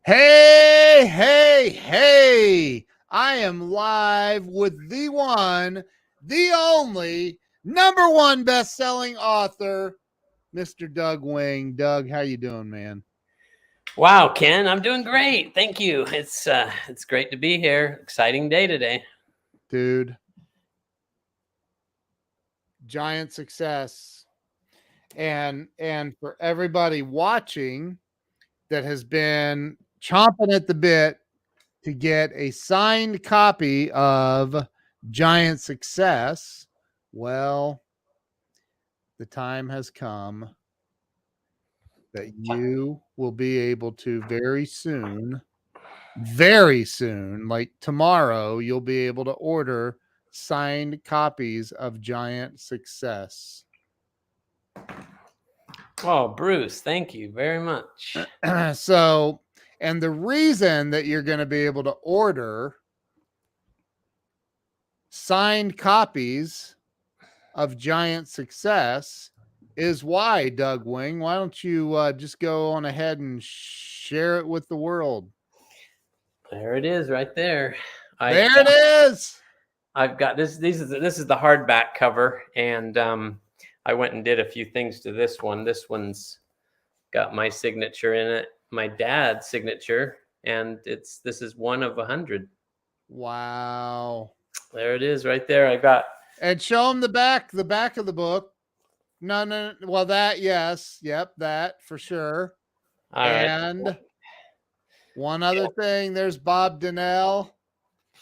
Hey, hey, hey. I am live with the one, the only, number one best-selling author, Mr. Doug Wing. Doug, how you doing, man? Wow, Ken, I'm doing great. Thank you. It's great to be here. Exciting day today. Dude, giant success. And for everybody watching that has been chomping at the bit to get a signed copy of Giant Success, well, the time has come that you will be able to very soon, like tomorrow, you'll be able to order signed copies of Giant Success. Oh, Bruce, thank you very much. So, and the reason that you're going to be able to order signed copies of Giant Success is why, Doug Wing. Why don't you just go on ahead and share it with the world? There it is, right there. There it is. I've got this. This is the hardback cover, and I went and did a few things to this one. This one's got my signature in it, my dad's signature, and this is one of 100. Wow. There it is, right there. I got. And show them the back of the book. No. Well, that, yes. Yep, that for sure. All right. And one other thing, there's Bob Donnell.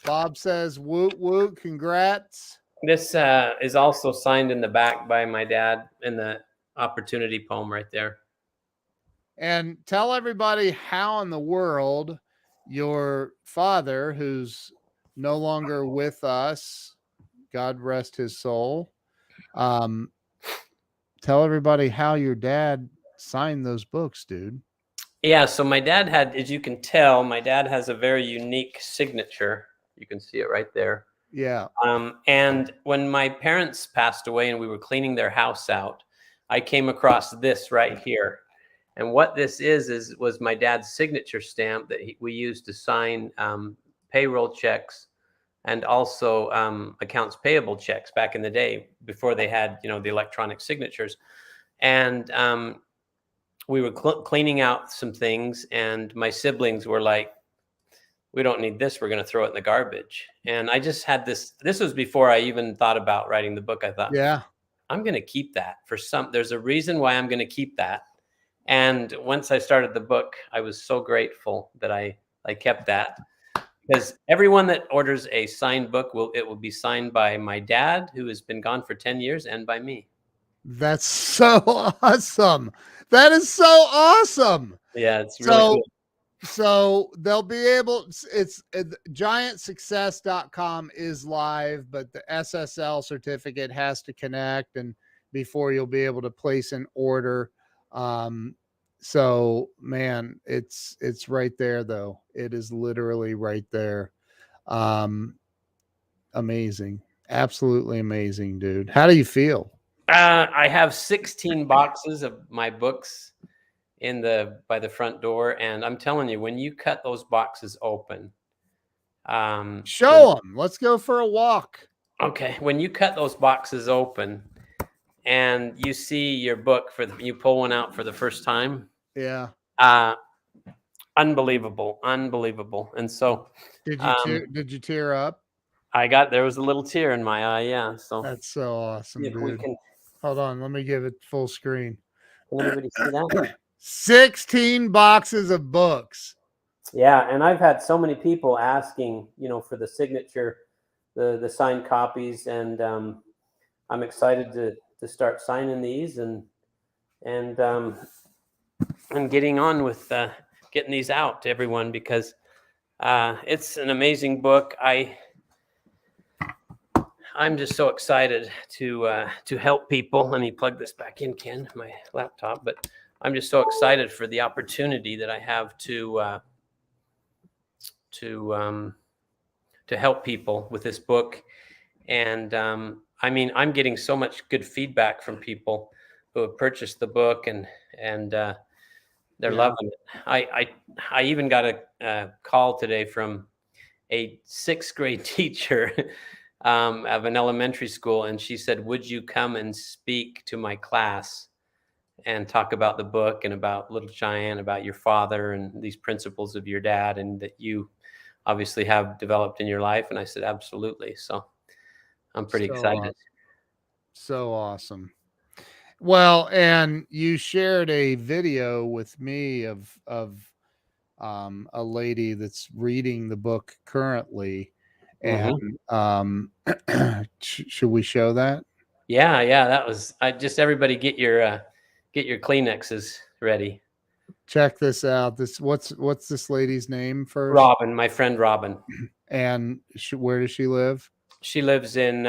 Bob says, woot, woot, congrats. This is also signed in the back by my dad in the opportunity poem right there. And tell everybody how in the world your father, who's no longer with us, God rest his soul, tell everybody how your dad signed those books, dude. Yeah, so my dad had, as you can tell, my dad has a very unique signature. You can see it right there. Yeah. And when my parents passed away and we were cleaning their house out, I came across this right here. And what this was my dad's signature stamp that we used to sign payroll checks and also accounts payable checks back in the day before they had, the electronic signatures. And we were cleaning out some things, and my siblings were like, we don't need this. We're going to throw it in the garbage. And I just had this was before I even thought about writing the book. I thought, yeah, I'm going to keep that there's a reason why I'm going to keep that. And once I started the book, I was so grateful that I kept that, because everyone that orders a signed book will be signed by my dad, who has been gone for 10 years, and by me. That's so awesome. That is so awesome. Yeah, it's really cool. So they'll be able, it's giantsuccess.com is live, but the SSL certificate has to connect and before you'll be able to place an order. So man, it's right there though. It is literally right there. Amazing. Absolutely amazing, dude. How do you feel? I have 16 boxes of my books by the front door, and I'm telling you, when you cut those boxes open, show them. Let's go for a walk. Okay, when you cut those boxes open and you see your book you pull one out for the first time, yeah, unbelievable. And so, did you tear up? There was a little tear in my eye. Yeah, so that's so awesome, if dude. we can, hold on, let me give it full screen. Can anybody see that? 16 boxes of books. Yeah, and I've had so many people asking, for the signature, the signed copies, and I'm excited to start signing these and getting on with getting these out to everyone, because it's an amazing book. I'm just so excited to help people. Let me plug this back in, Ken, my laptop. But I'm just so excited for the opportunity that I have to help people with this book. And I'm getting so much good feedback from people who have purchased the book, and They're Yeah. loving it. I even got a call today from a 6th grade teacher of an elementary school, and she said, "Would you come and speak to my class and talk about the book and about Little Cheyenne, about your father and these principles of your dad, and that you obviously have developed in your life?" And I said, "Absolutely." So I'm pretty So excited. awesome. So awesome. Well, and you shared a video with me of a lady that's reading the book currently, and should we show that? Yeah, yeah, that was. I just everybody get your Kleenexes ready. Check this out. What's this lady's name first? Robin, my friend Robin. And where does she live? She lives in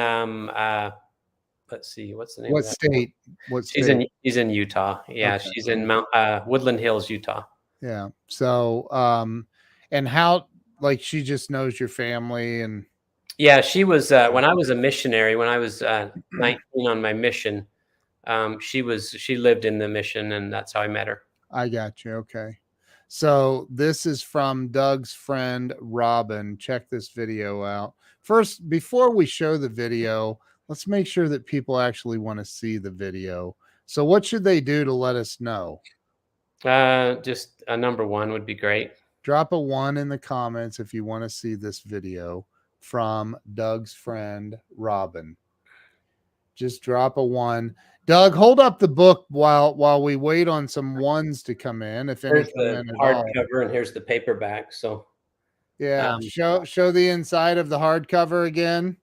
let's see, what's the name What of that? state? What state? She's in Utah. Yeah, Okay. she's in Woodland Hills, Utah. Yeah. So, and how, like, she just knows your family and Yeah, she was when I was a missionary, when I was 19 on my mission. She lived in the mission, and that's how I met her. I got you. Okay. So this is from Doug's friend Robin. Check this video out. First, before we show the video, let's make sure that people actually want to see the video. So what should they do to let us know? Just a number 1 would be great. Drop a 1 in the comments if you want to see this video from Doug's friend Robin. Just drop a 1. Doug, hold up the book while we wait on some 1s to come in. If any Here's come the in at all. hardcover, and here's the paperback. So Yeah, show the inside of the hardcover again.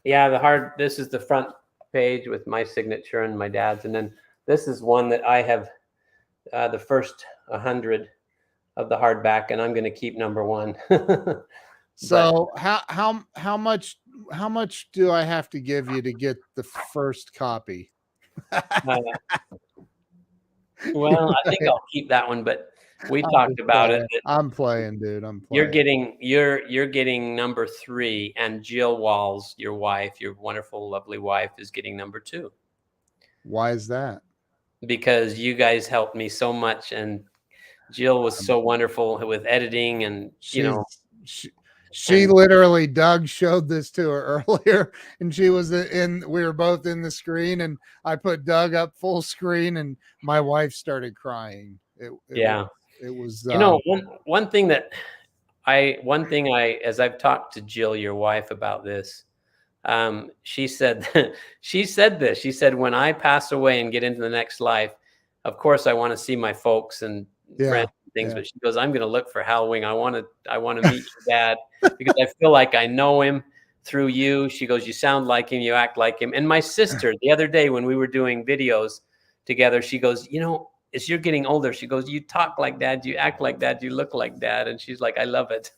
yeah, this is the front page with my signature and my dad's, and then this is one that I have the first 100 of the hardback, and I'm going to keep number 1. So how much do I have to give you to get the first copy? Well, I think I'll keep that one, but we talked about it. I'm playing, dude. I'm playing. You're getting number 3, and Jill Walls, your wife, your wonderful, lovely wife, is getting number 2. Why is that? Because you guys helped me so much, and Jill was so wonderful with editing, and she literally, Doug showed this to her earlier, and we were both in the screen, and I put Doug up full screen, and my wife started crying. It was one thing as I've talked to Jill, your wife, about this, she said this. She said, when I pass away and get into the next life, of course I want to see my folks and friends and things, but she goes, I'm going to look for Hal Wing. I want to meet your dad because I feel like I know him through you. She goes, you sound like him, you act like him. And my sister, the other day when we were doing videos together, she goes, as you're getting older, she goes, you talk like dad, you act like dad, you look like dad. And she's like, I love it.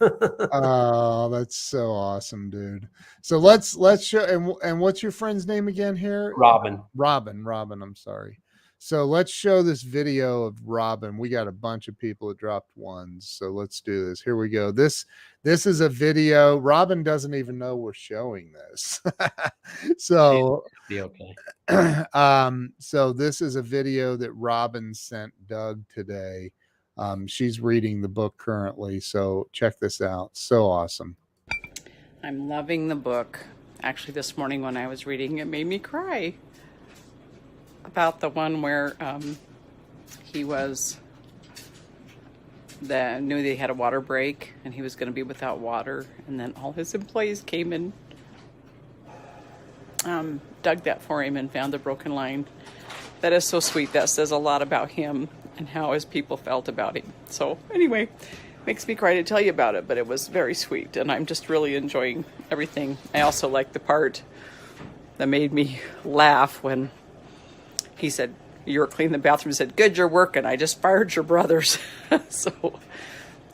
Oh, that's so awesome, dude. So let's show, and what's your friend's name again here? Robin, I'm sorry. So let's show this video of Robin. We got a bunch of people that dropped 1s. So let's do this. Here we go. This is a video. Robin doesn't even know we're showing this. So be okay. So this is a video that Robin sent Doug today. She's reading the book currently. So check this out. So awesome. I'm loving the book. Actually, this morning when I was reading, it made me cry. About the one where he knew they had a water break and he was going to be without water, and then all his employees came and dug that for him and found the broken line. That is so sweet. That says a lot about him and how his people felt about him. So anyway, makes me cry to tell you about it, but it was very sweet, and I'm just really enjoying everything. I also like the part that made me laugh when he said, you were cleaning the bathroom. He said, good, you're working. I just fired your brothers. So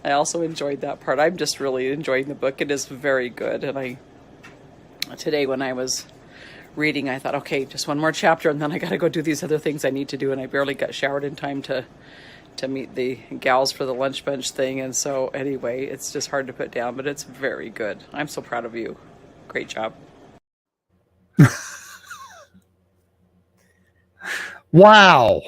I also enjoyed that part. I'm just really enjoying the book. It is very good. And today when I was reading, I thought, okay, just one more chapter, and then I got to go do these other things I need to do. And I barely got showered in time to meet the gals for the lunch bunch thing. And so anyway, it's just hard to put down, but it's very good. I'm so proud of you. Great job. Wow.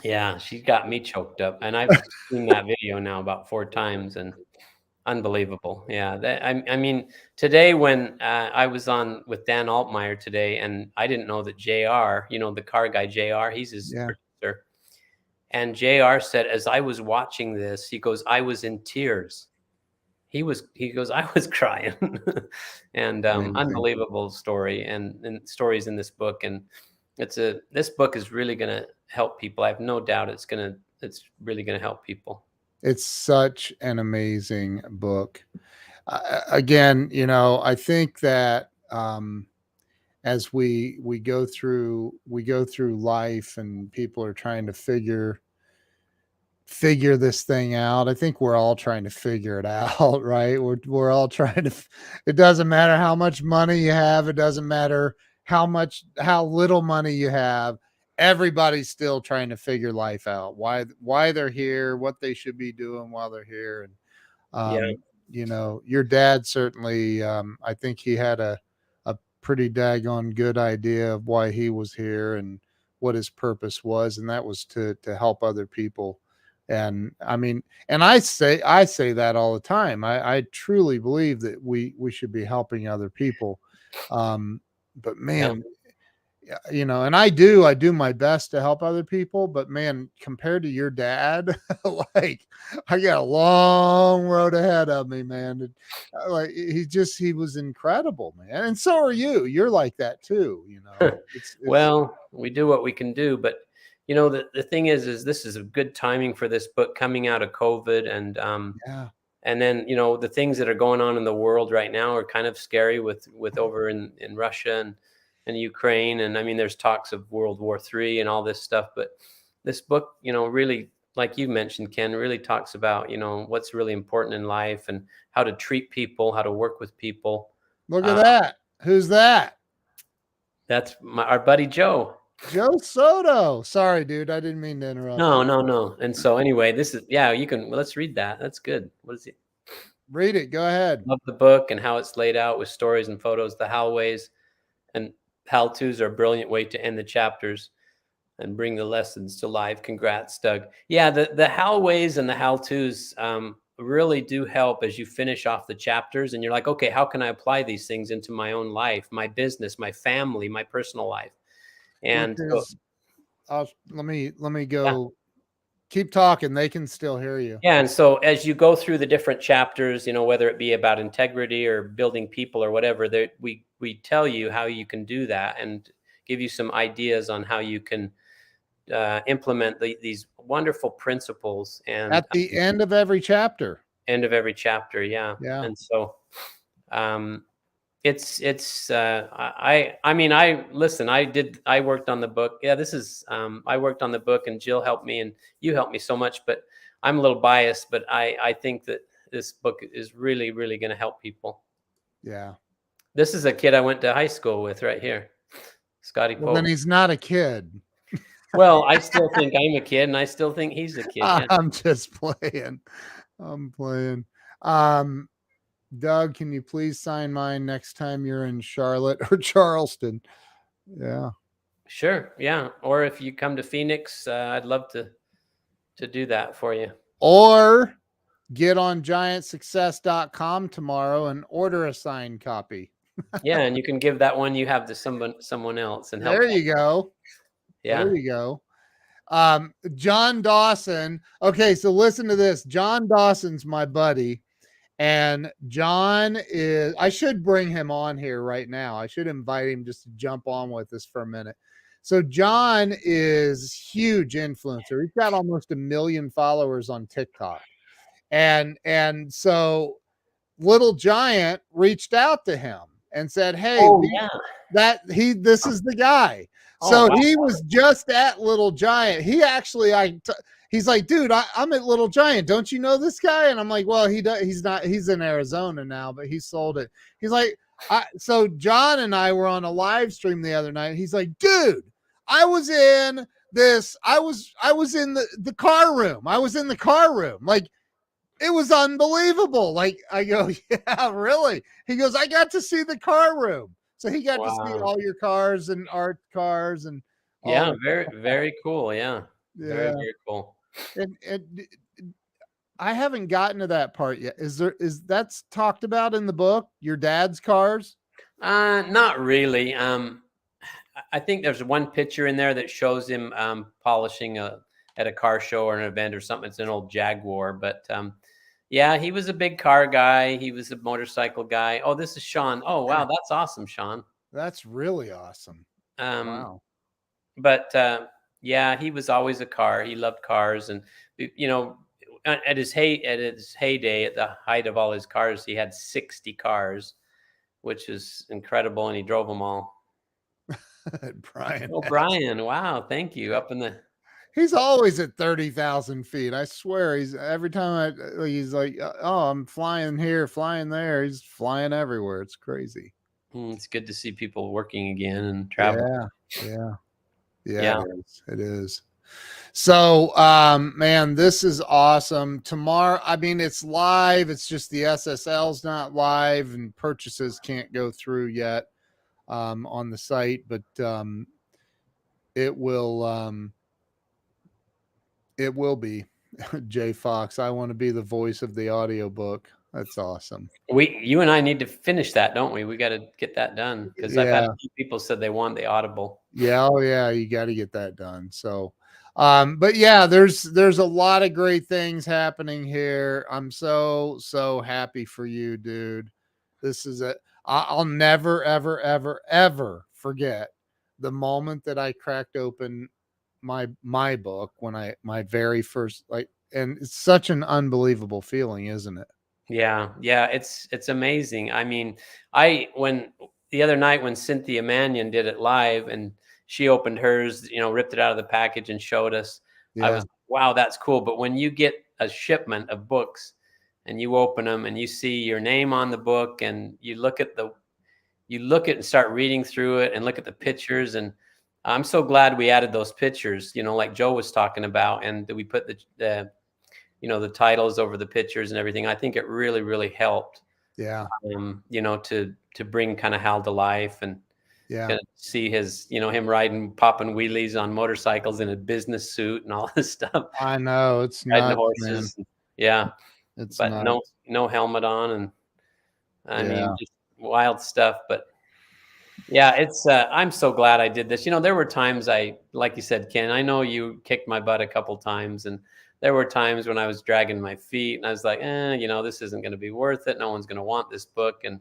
Yeah, she got me choked up, and I've seen that video now about 4 times, and unbelievable. Yeah, I mean, today when I was on with Dan Altmeyer today, and I didn't know that JR, the car guy JR, he's his Yeah. producer, and JR said as I was watching this, he goes, I was in tears. He goes, I was crying, and Amazing. unbelievable story, and stories in this book, and this book is really going to help people. I have no doubt it's really going to help people. It's such an amazing book. Again, I think that as we go through life and people are trying to figure this thing out, I think we're all trying to figure it out, right? We're all trying to. It doesn't matter how much money you have. It doesn't matter how little money you have. Everybody's still trying to figure life out. Why they're here, what they should be doing while they're here, and your dad certainly, I think he had a pretty daggone good idea of why he was here and what his purpose was, and that was to help other people. And I mean, and I say that all the time. I truly believe that we should be helping other people. But man, and I do my best to help other people, but man, compared to your dad, like I got a long road ahead of me, man. Like he was incredible, man. And so are you. You're like that too, It's well, we do what we can do, but the thing is this is a good timing for this book coming out of COVID, and and then the things that are going on in the world right now are kind of scary with over in Russia and Ukraine, and I mean there's talks of World War III and all this stuff, but this book really, like you mentioned, Ken, really talks about what's really important in life and how to treat people, how to work with people. Look at that. Who's that? That's our buddy Joe Soto. Sorry, dude. I didn't mean to interrupt. No. And so anyway, let's read that. That's good. What is it? Read it. Go ahead. Love the book and how it's laid out with stories and photos. The how-ways and how-tos are a brilliant way to end the chapters and bring the lessons to life. Congrats, Doug. Yeah, the how-ways and the how-tos really do help as you finish off the chapters, and you're like, okay, how can I apply these things into my own life, my business, my family, my personal life? And let me go. Yeah. Keep talking. They can still hear you. Yeah. And so as you go through the different chapters, whether it be about integrity or building people or whatever, we tell you how you can do that and give you some ideas on how you can implement these wonderful principles. And at the end of every chapter. Yeah. And so I worked on the book. Yeah, I worked on the book, and Jill helped me, and you helped me so much, but I'm a little biased, but I think that this book is really, really going to help people. Yeah. This is a kid I went to high school with right here, Scotty Pope. Well, then he's not a kid. Well, I still think I'm a kid, and I still think he's a kid. Yeah. I'm just playing. I'm playing. Doug, can you please sign mine next time you're in Charlotte or Charleston? Yeah. Sure. Yeah. Or if you come to Phoenix, I'd love to do that for you. Or get on giantsuccess.com tomorrow and order a signed copy. Yeah, and you can give that one you have to someone else and help. There you go. Yeah. There you go. John Dawson. Okay, so listen to this. John Dawson's my buddy. And John I should bring him on here right now. I should invite him just to jump on with us for a minute. So John is huge influencer. He's got almost 1 million followers on TikTok. And so Little Giant reached out to him and said, hey, this is the guy. So he was just at Little Giant. He actually, he's like, dude, I'm at Little Giant. Don't you know this guy? And I'm like, well, he's not, he's in Arizona now, but he sold it. He's like, so John and I were on a live stream the other night. He's like, dude, I was in the car room. I was in the car room. Like, it was unbelievable. Like, I go, yeah, really? He goes, I got to see the car room. So he got to see all your cars and art cars and very, very cool. Yeah. Very, Yeah. very cool. And I haven't gotten to that part yet. Is that's talked about in the book? Your dad's cars? Not really. I think there's one picture in there that shows him polishing at a car show or an event or something. It's an old Jaguar, but yeah, he was a big car guy. He was a motorcycle guy. Oh, this is Sean. Oh, wow, that's awesome, Sean. That's really awesome. Wow. But yeah, he was always a car. He loved cars, and you know, at his heyday, at the height of all his cars, he had 60 cars, which is incredible, and he drove them all. Brian. Oh, Brian! Wow, thank you. Up in the He's always at 30,000 feet. I swear he's every time he's like, oh, I'm flying here, flying there. He's flying everywhere. It's crazy. it's good to see people working again and traveling. Yeah. Yeah. It is. So, man, this is awesome. Tomorrow, I mean, it's live. It's just the SSL's not live and purchases can't go through yet on the site, but it will be. Jay Fox, I want to be the voice of the audiobook. That's awesome. You and I need to finish that, don't we? We got to get that done because I've had a few people said they want the Audible. Yeah, oh yeah, you got to get that done. So, but yeah, there's a lot of great things happening here. I'm so happy for you, dude. This is I'll never ever forget the moment that I cracked open my book when my very first, like, and it's such an unbelievable feeling, isn't it? Yeah, it's amazing. I mean, when the other night when Cynthia Mannion did it live and she opened hers, ripped it out of the package and showed us, I was, wow, that's cool. But when you get a shipment of books and you open them and you see your name on the book and you look at and start reading through it and look at the pictures, and I'm so glad we added those pictures, like Joe was talking about, and that we put the titles over the pictures and everything. I think it really, really helped. Yeah. To bring kind of Hal to life and see his, him popping wheelies on motorcycles in a business suit and all this stuff. I know, it's riding nuts, horses. man. Yeah. But nuts. no helmet on, and I mean, just wild stuff. But yeah, it's I'm so glad I did this. There were times like you said, Ken, I know you kicked my butt a couple times, and there were times when I was dragging my feet and I was like, this isn't going to be worth it. No one's going to want this book. And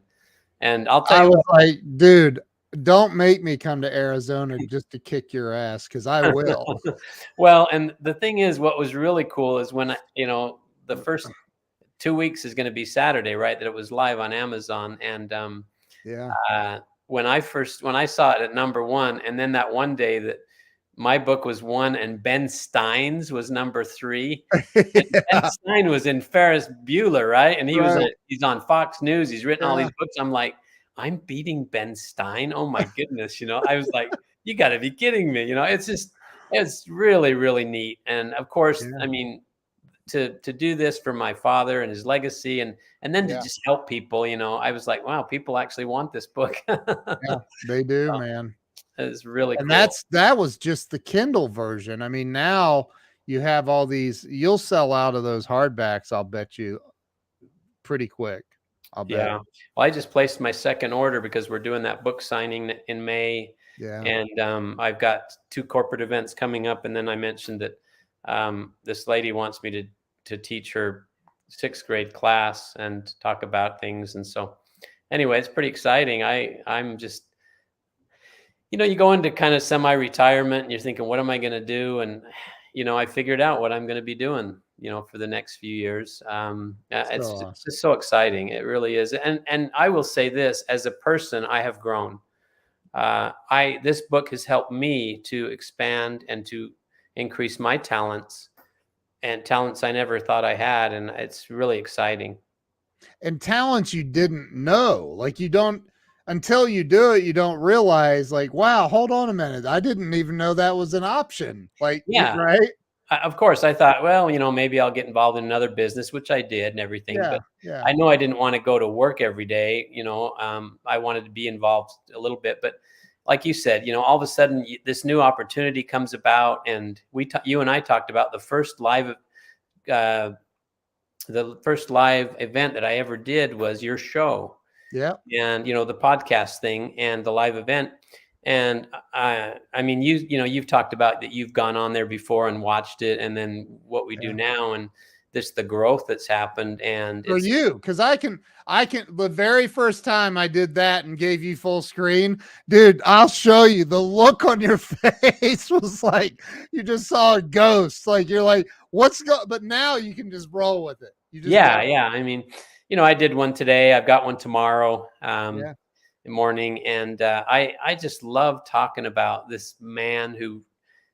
I'll tell you, I was like, dude, don't make me come to Arizona just to kick your ass, because I will. Well, and the thing is, what was really cool is when the first 2 weeks is going to be Saturday, right? That it was live on Amazon. And when I saw it at #1, and then that one day that my book was 1 and Ben Stein's was #3. Ben Stein was in Ferris Bueller, right? And he's on Fox News. He's written all these books. I'm like, I'm beating Ben Stein. Oh my goodness. I was like, you got to be kidding me. It's really, really neat. And of course, I mean, to do this for my father and his legacy, and then to just help people, I was like, wow, people actually want this book. Yeah, they do, man. It's really cool. And that was just the Kindle version. I mean, now you have all these, you'll sell out of those hardbacks, I'll bet you, pretty quick. I'll bet. Yeah. Well, I just placed my second order because we're doing that book signing in May. Yeah. And I've got 2 corporate events coming up. And then I mentioned that this lady wants me to teach her 6th grade class and talk about things. And so anyway, it's pretty exciting. I'm just, you go into kind of semi-retirement and you're thinking, what am I going to do? And, I figured out what I'm going to be doing, for the next few years. It's just so exciting. It really is. And I will say this, as a person, I have grown. This book has helped me to expand and to increase my talents, and talents I never thought I had. And it's really exciting. And talents you didn't know, like you don't, until you do it, you don't realize, like, wow, hold on a minute, I didn't even know that was an option. Like, right? Of course, I thought, well, maybe I'll get involved in another business, which I did and everything. But I know I didn't want to go to work every day. I wanted to be involved a little bit. But like you said, all of a sudden this new opportunity comes about, and you and I talked about the first live event that I ever did was your show. Yeah. And the podcast thing and the live event. And I mean, you've talked about that you've gone on there before and watched it, and then what we do now, and the growth that's happened. And for you, because I can the very first time I did that and gave you full screen, dude, I'll show you, the look on your face was like you just saw a ghost. Like you're like, but now you can just roll with it. Yeah. I mean, I did one today. I've got one tomorrow morning, and I just love talking about this man who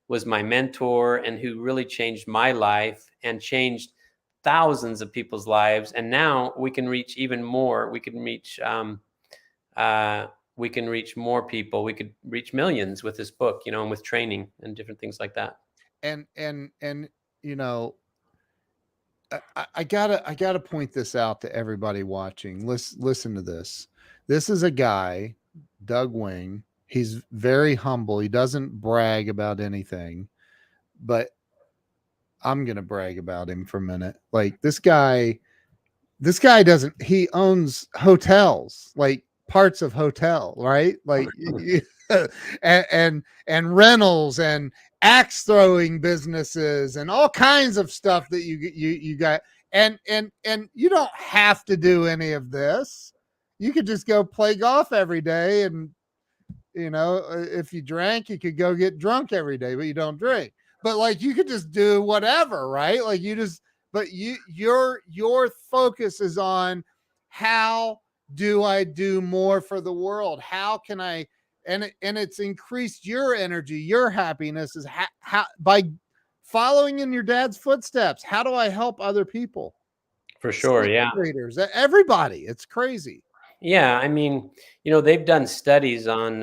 was my mentor and who really changed my life and changed thousands of people's lives. And now we can reach even more. We can reach more people. We could reach millions with this book, and with training and different things like that. And I gotta point this out to everybody watching. Listen to this. This is a guy, Doug Wing. He's very humble. He doesn't brag about anything, but I'm going to brag about him for a minute. Like this guy doesn't, he owns hotels, like parts of hotel, right? Like, and rentals and axe throwing businesses and all kinds of stuff that you got. And you don't have to do any of this. You could just go play golf every day. And, if you drank, you could go get drunk every day, but you don't drink. But like, you could just do whatever, right? Like your focus is on how do I do more for the world? How can I, and it's increased your energy, your happiness is how by following in your dad's footsteps. How do I help other people? For sure. Yeah. Readers, everybody. It's crazy. Yeah. I mean, they've done studies on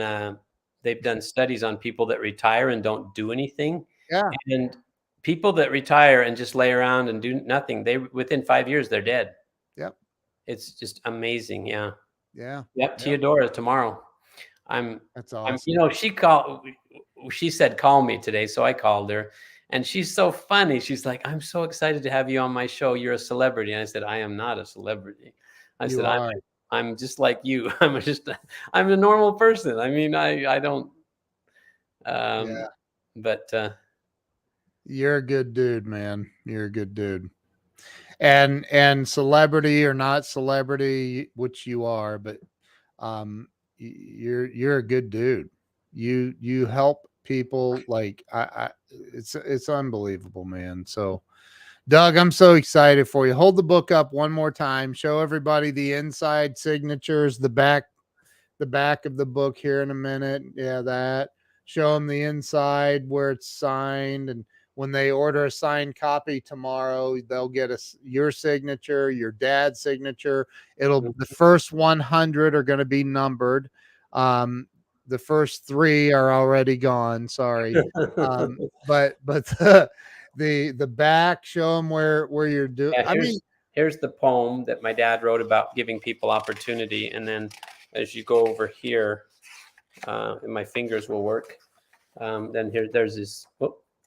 people that retire and don't do anything. Yeah. And people that retire and just lay around and do nothing, within 5 years, they're dead. Yep. It's just amazing. Yeah. Yeah. Yep. Theodora tomorrow. That's awesome. She said, call me today. So I called her, and she's so funny. She's like, I'm so excited to have you on my show. You're a celebrity. And I said, I am not a celebrity. I'm just like you. I'm a normal person. I mean, I don't, but, you're a good dude, man. You're a good dude. And celebrity or not celebrity, which you are, but you're a good dude. You help people. Like it's unbelievable, man. So Doug, I'm so excited for you. Hold the book up one more time. Show everybody the inside signatures, the back of the book here in a minute. Yeah, that. Show them the inside where it's signed, and when they order a signed copy tomorrow, they'll get your signature, your dad's signature. The first 100 are going to be numbered. The first 3 are already gone. Sorry. But the back, show them where you're doing. Yeah, here's the poem that my dad wrote about giving people opportunity. And then as you go over here, and my fingers will work. Then there's this.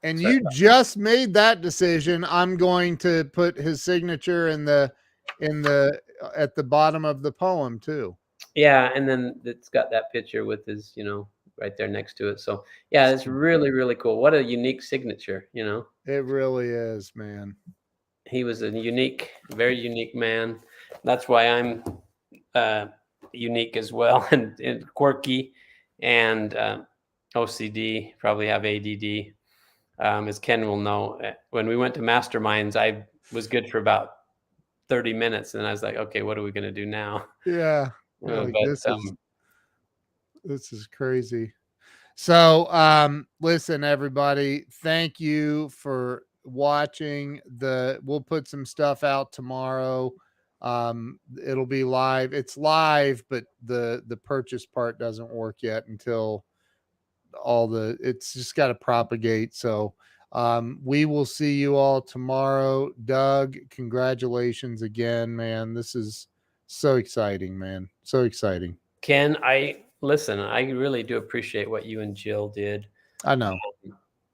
And you just made that decision. I'm going to put his signature at the bottom of the poem too. Yeah, and then it's got that picture with his, right there next to it. So yeah, it's really, really cool. What a unique signature, It really is, man. He was a very unique man. That's why I'm unique as well, and quirky, and OCD, probably have ADD. As Ken will know, when we went to Masterminds, I was good for about 30 minutes, and I was like, okay, what are we going to do now? Yeah. This is crazy. So, listen, everybody, thank you for watching. We'll put some stuff out tomorrow. It'll be live. It's live, but the purchase part doesn't work yet until it's just got to propagate. So we will see you all tomorrow. Doug, congratulations again, man. This is so exciting, man. So exciting. Ken, listen, I really do appreciate what you and Jill did. I know.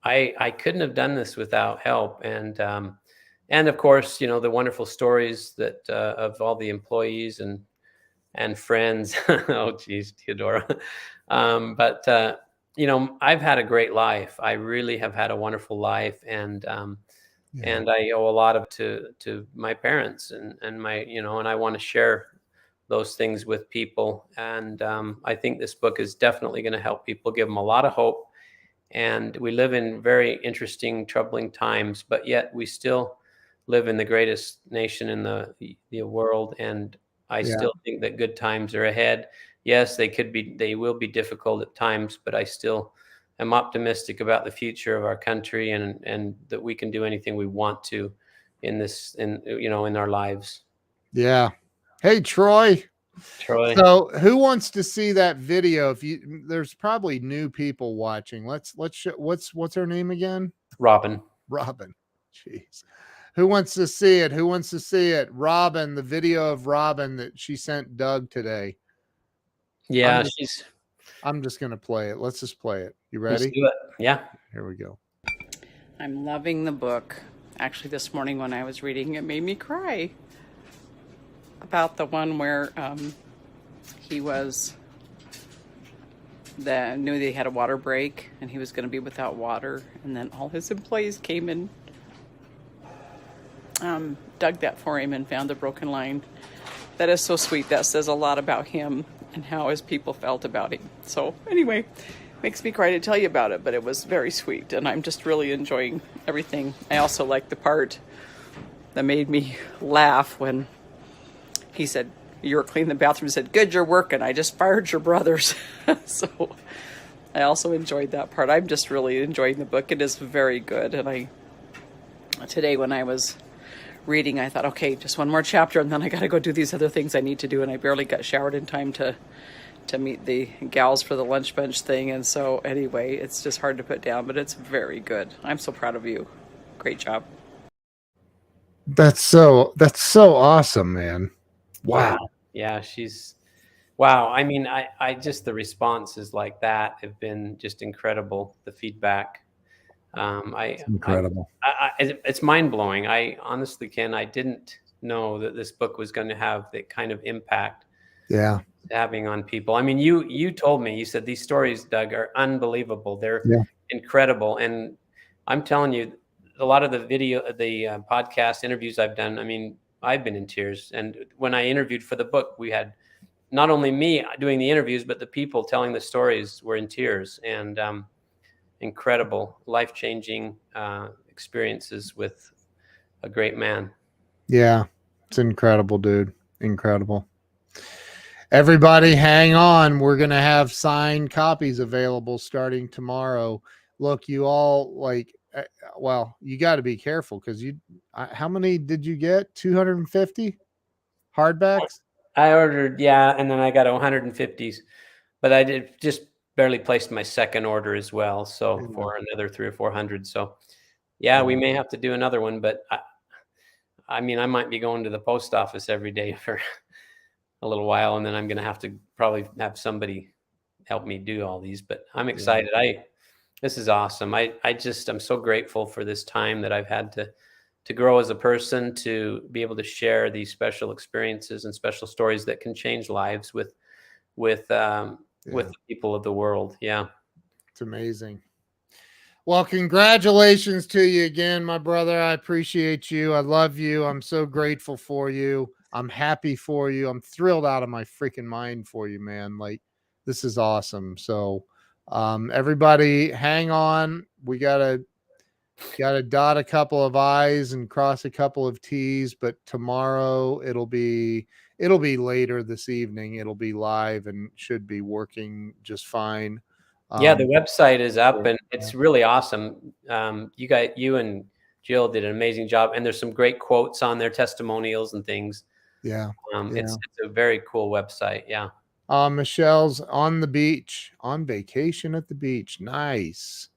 I couldn't have done this without help, and of course, you know, the wonderful stories that of all the employees and friends. Oh, geez, Theodora. But you know, I've had a great life. I really have had a wonderful life, and I owe a lot of to my parents and my, you know, and I want to share those things with people. And I think this book is definitely going to help people, give them a lot of hope. And we live in very interesting, troubling times, but yet we still live in the greatest nation in the world. And I still think that good times are ahead. Yes, they will be difficult at times, but I still am optimistic about the future of our country, and that we can do anything we want to in our lives. Yeah. Hey, Troy. Troy. So who wants to see that video? There's probably new people watching. Let's show, what's her name again? Robin. Robin. Jeez. Who wants to see it? Who wants to see it? Robin, the video of Robin that she sent Doug today. Yeah, I'm just going to play it. Let's just play it. You let's ready? do it. Yeah. Here we go. I'm loving the book. Actually, this morning when I was reading, it made me cry. About the one where he knew they had a water break and he was going to be without water, and then all his employees came and dug that for him and found the broken line. That is so sweet. That says a lot about him and how his people felt about him. So anyway, makes me cry to tell you about it, but it was very sweet, and I'm just really enjoying everything. I also like the part that made me laugh when he said, "You were cleaning the bathroom." He said, "Good, you're working. I just fired your brothers." So I also enjoyed that part. I'm just really enjoying the book. It is very good. And today when I was reading, I thought, okay, just one more chapter, and then I got to go do these other things I need to do. And I barely got showered in time to meet the gals for the lunch bunch thing. And so anyway, it's just hard to put down, but it's very good. I'm so proud of you. Great job. That's so awesome, man. Wow. Yeah, wow. I mean, I just, the responses like that have been just incredible. The feedback. It's incredible. It's mind blowing. I honestly, Ken, I didn't know that this book was going to have that kind of impact. Yeah. Having on people. I mean, you told me, you said these stories, Doug, are unbelievable. They're incredible. And I'm telling you, a lot of the podcast interviews I've done, I mean, I've been in tears. And when I interviewed for the book, we had not only me doing the interviews, but the people telling the stories were in tears. And incredible, life-changing experiences with a great man. Yeah, it's incredible, dude. Incredible. Everybody hang on. We're going to have signed copies available starting tomorrow. Look, you all well, you got to be careful because how many did you get? 250 hardbacks? I ordered, and then I got 150s, but I did just barely placed my second order as well. So for another 300 or 400. So we may have to do another one, but I mean, I might be going to the post office every day for a little while, and then I'm going to have to probably have somebody help me do all these, but I'm excited. This is awesome. I'm so grateful for this time that I've had to grow as a person, to be able to share these special experiences and special stories that can change lives with the people of the world. Yeah. It's amazing. Well, congratulations to you again, my brother. I appreciate you. I love you. I'm so grateful for you. I'm happy for you. I'm thrilled out of my freaking mind for you, man. Like, this is awesome. So, everybody hang on. We gotta dot a couple of I's and cross a couple of T's, but tomorrow it'll be later this evening. It'll be live and should be working just fine. The website is up and it's really awesome. You and Jill did an amazing job, and there's some great quotes on there, testimonials and things. Yeah. It's a very cool website. Yeah. Michelle's on the beach, on vacation at the beach. Nice.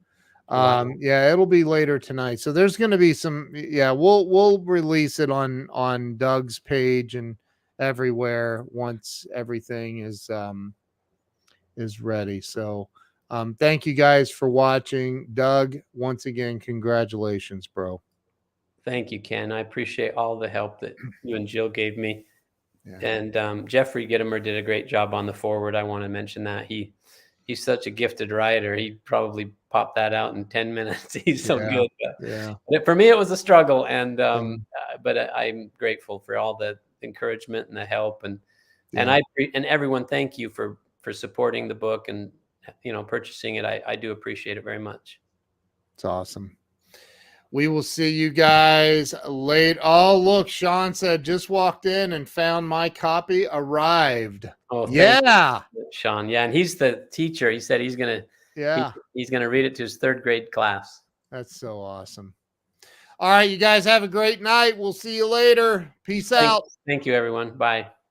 Wow. It'll be later tonight. So there's going to be some, we'll release it on Doug's page and everywhere once everything is is ready. So thank you guys for watching. Doug, once again, congratulations, bro. Thank you, Ken. I appreciate all the help that you and Jill gave me. Yeah. And Jeffrey Gittimer did a great job on the forward. I want to mention that he's such a gifted writer. He probably popped that out in 10 minutes. He's so Yeah. good. Yeah. But for me, it was a struggle, and but I'm grateful for all the encouragement and the help, and everyone. Thank you for supporting the book and purchasing it. I do appreciate it very much. It's awesome. We will see you guys late. Oh, look, Sean said just walked in and found my copy arrived. Oh, yeah, you, Sean. Yeah, and he's the teacher. He said he's gonna read it to his 3rd grade class. That's so awesome. All right, you guys have a great night. We'll see you later. Peace out. Thank you, everyone. Bye.